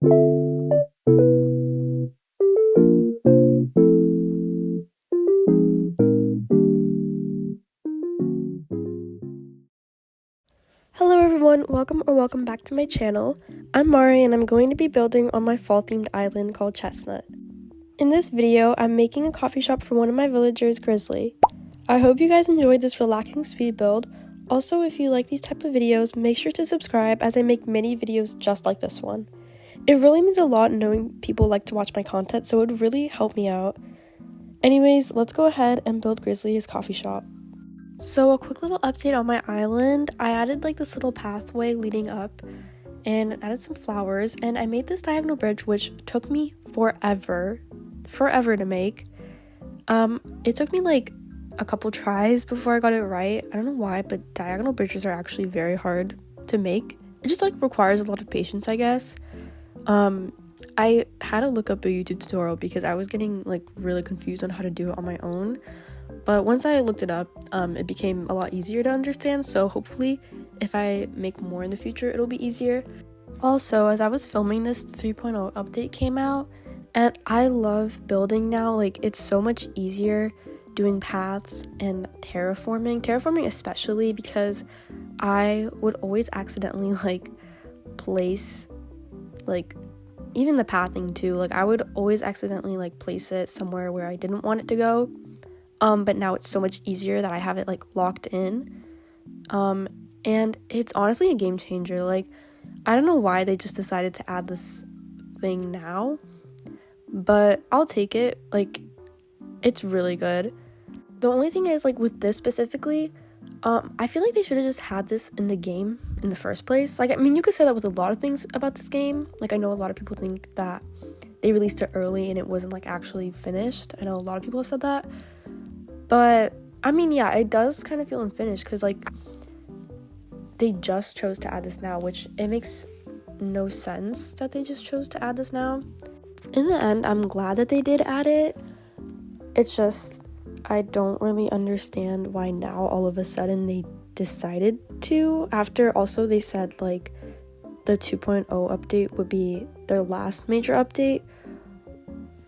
Hello everyone, welcome back to my channel. I'm Mari and I'm going to be building on my fall-themed island called Chestnut. In this video, I'm making a coffee shop for one of my villagers, Grizzly. I hope you guys enjoyed this relaxing speed build. Also, if you like these type of videos, make sure to subscribe as I make many videos just like this one. It really means a lot knowing people like to watch my content, so it would really help me out. Anyways, let's go ahead and build Grizzly his coffee shop. So a quick little update on my island. I added like this little pathway leading up and added some flowers, and I made this diagonal bridge which took me forever to make. It took me like a couple tries before I got it right. I don't know why, but diagonal bridges are actually very hard to make. It just like requires a lot of patience, I guess. I had to look up a YouTube tutorial because I was getting like really confused on how to do it on my own. But once I looked it up, it became a lot easier to understand, so hopefully if I make more in the future, it'll be easier. Also, as I was filming this, 3.0 update came out, and I love building now. Like, it's so much easier doing paths and terraforming especially, because I would always accidentally like place like even the pathing too. Like, I would always accidentally like place it somewhere where I didn't want it to go. But now it's so much easier that I have it like locked in. And it's honestly a game changer. Like, I don't know why they just decided to add this thing now, but I'll take it. Like, it's really good. The only thing is, like, with this specifically, I feel like they should have just had this in the game in the first place. Like, I mean, you could say that with a lot of things about this game. Like, I know a lot of people think that they released it early and it wasn't like actually finished. I know a lot of people have said that. But, I mean, yeah, it does kind of feel unfinished because, like, they just chose to add this now, which it makes no sense that they just chose to add this now. In the end, I'm glad that they did add it. It's just, I don't really understand why now all of a sudden they decided to, after also they said, like, the 2.0 update would be their last major update.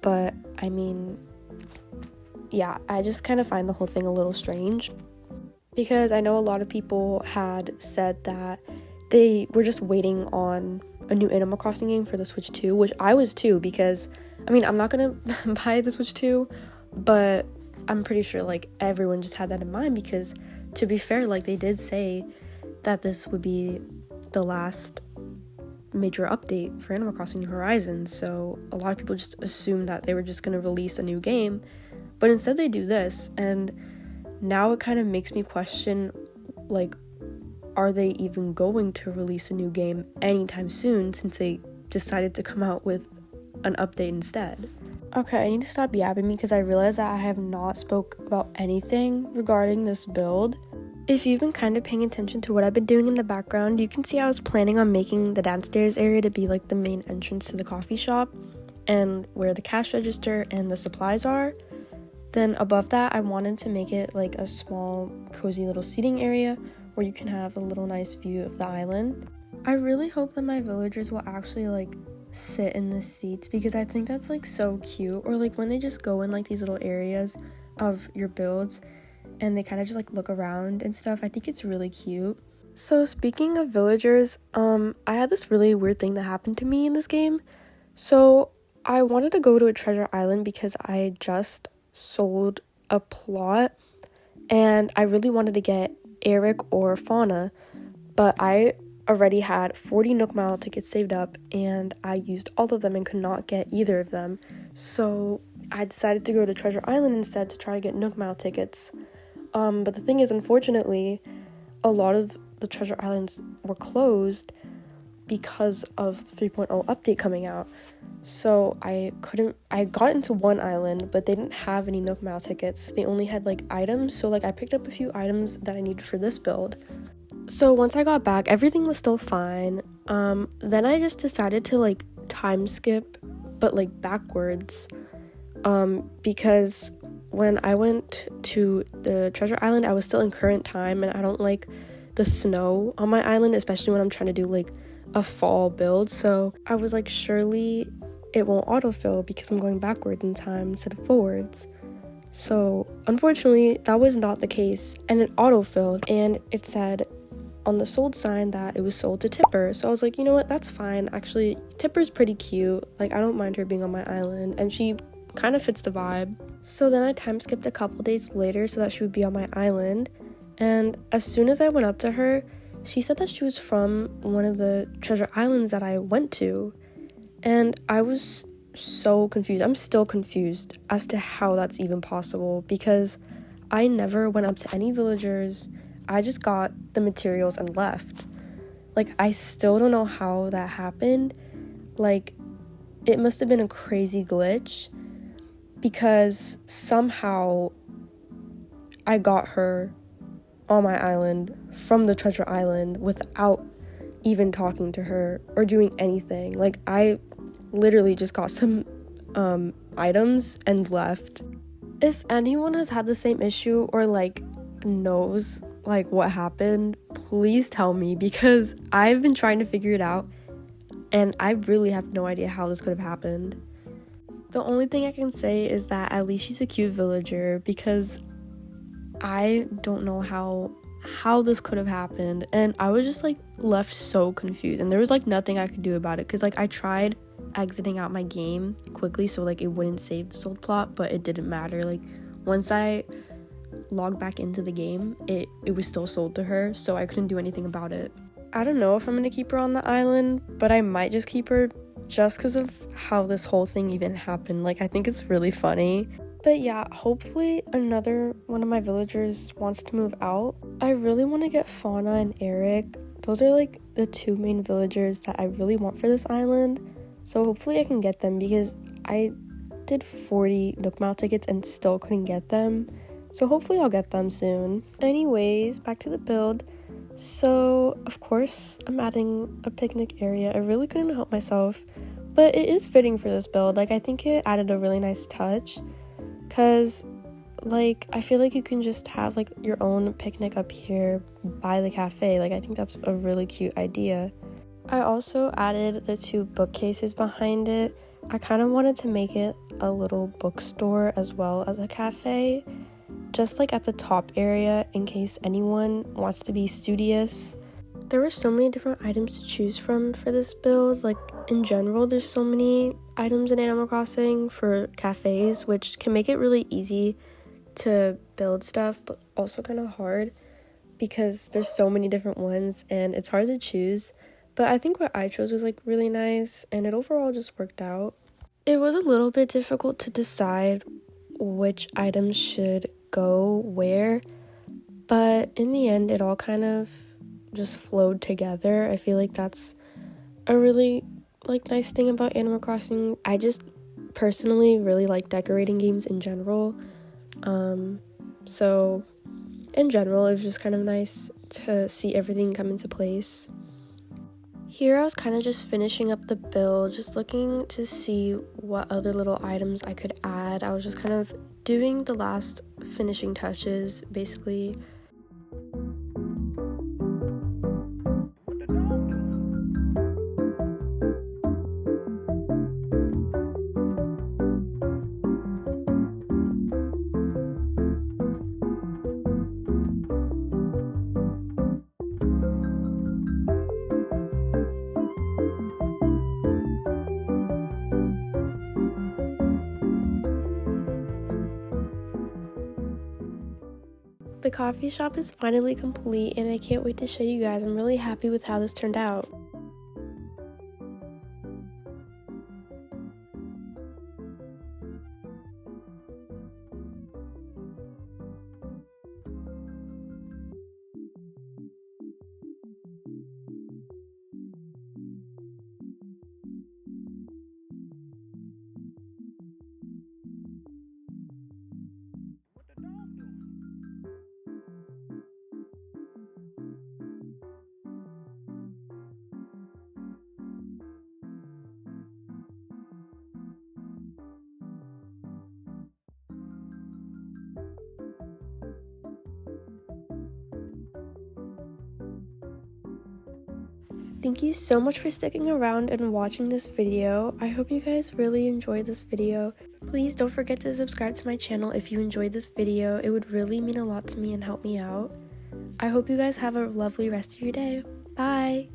But, I mean, yeah, I just kind of find the whole thing a little strange, because I know a lot of people had said that they were just waiting on a new Animal Crossing game for the Switch 2, which I was too, because, I mean, I'm not gonna buy the Switch 2, but I'm pretty sure, like, everyone just had that in mind, because, to be fair, like, they did say that this would be the last major update for Animal Crossing New Horizons, so a lot of people just assumed that they were just gonna release a new game. But instead they do this, and now it kind of makes me question, like, are they even going to release a new game anytime soon, since they decided to come out with an update instead? Okay, I need to stop yapping because I realize that I have not spoke about anything regarding this build. If you've been kind of paying attention to what I've been doing in the background, you can see I was planning on making the downstairs area to be like the main entrance to the coffee shop, and where the cash register and the supplies are. Then above that, I wanted to make it like a small, cozy little seating area where you can have a little nice view of the island. I really hope that my villagers will actually like sit in the seats, because I think that's like so cute. Or like when they just go in like these little areas of your builds and they kind of just like look around and stuff. I think it's really cute. So speaking of villagers, I had this really weird thing that happened to me in this game. So I wanted to go to a treasure island because I just sold a plot and I really wanted to get Eric or Fauna, but I already had 40 Nook Mile tickets saved up and I used all of them and could not get either of them. So I decided to go to Treasure Island instead to try to get Nook Mile tickets. But the thing is, unfortunately, a lot of the Treasure Islands were closed because of the 3.0 update coming out. So I got into one island, but they didn't have any Nook Mile tickets. They only had like items, so like I picked up a few items that I needed for this build. So once I got back, everything was still fine. Then I just decided to like time skip, but like backwards, because when I went to the treasure island, I was still in current time, and I don't like the snow on my island, especially when I'm trying to do like a fall build, so I was like, surely it won't autofill because I'm going backwards in time instead of forwards. So unfortunately, that was not the case, and it autofilled, and it said on the sold sign that it was sold to Tipper. So I was like, you know what, that's fine. Actually, Tipper's pretty cute. Like, I don't mind her being on my island, and she kind of fits the vibe. So then I time skipped a couple days later so that she would be on my island, and as soon as I went up to her, she said that she was from one of the treasure islands that I went to, and I was so confused. I'm still confused as to how that's even possible, because I never went up to any villagers. I just got the materials and left. Like, I still don't know how that happened. Like, it must have been a crazy glitch, because somehow I got her on my island from the treasure island without even talking to her or doing anything. Like, I literally just got some items and left. If anyone has had the same issue or like knows like what happened, please tell me, because I've been trying to figure it out and I really have no idea how this could have happened. The only thing I can say is that at least she's a cute villager, because I don't know how this could have happened, and I was just like left so confused, and there was like nothing I could do about it, because like I tried exiting out my game quickly so like it wouldn't save the sold plot, but it didn't matter. Like, once I logged back into the game, it was still sold to her, so I couldn't do anything about it. I don't know if I'm gonna keep her on the island, but I might just keep her just because of how this whole thing even happened. Like, I think it's really funny. But yeah, hopefully another one of my villagers wants to move out. I really want to get Fauna and Eric. Those are like the two main villagers that I really want for this island. So hopefully I can get them, because I did 40 Nook Mile tickets and still couldn't get them. So hopefully I'll get them soon. Anyways, back to the build. So of course I'm adding a picnic area. I really couldn't help myself, but it is fitting for this build. Like, I think it added a really nice touch, because like I feel like you can just have like your own picnic up here by the cafe. Like, I think that's a really cute idea. I also added the two bookcases behind it. I kind of wanted to make it a little bookstore as well as a cafe, just like at the top area in case anyone wants to be studious. There were so many different items to choose from for this build. Like, in general, there's so many items in Animal Crossing for cafes, which can make it really easy to build stuff, but also kind of hard because there's so many different ones and it's hard to choose. But I think what I chose was like really nice, and it overall just worked out. It was a little bit difficult to decide which items should go where, but in the end it all kind of just flowed together. I feel like that's a really like nice thing about Animal Crossing. I just personally really like decorating games in general, so in general it was just kind of nice to see everything come into place. Here I was kind of just finishing up the build, just looking to see what other little items I could add. I was just kind of doing the last finishing touches, basically. The coffee shop is finally complete and I can't wait to show you guys. I'm really happy with how this turned out. Thank you so much for sticking around and watching this video. I hope you guys really enjoyed this video. Please don't forget to subscribe to my channel if you enjoyed this video. It would really mean a lot to me and help me out. I hope you guys have a lovely rest of your day. Bye!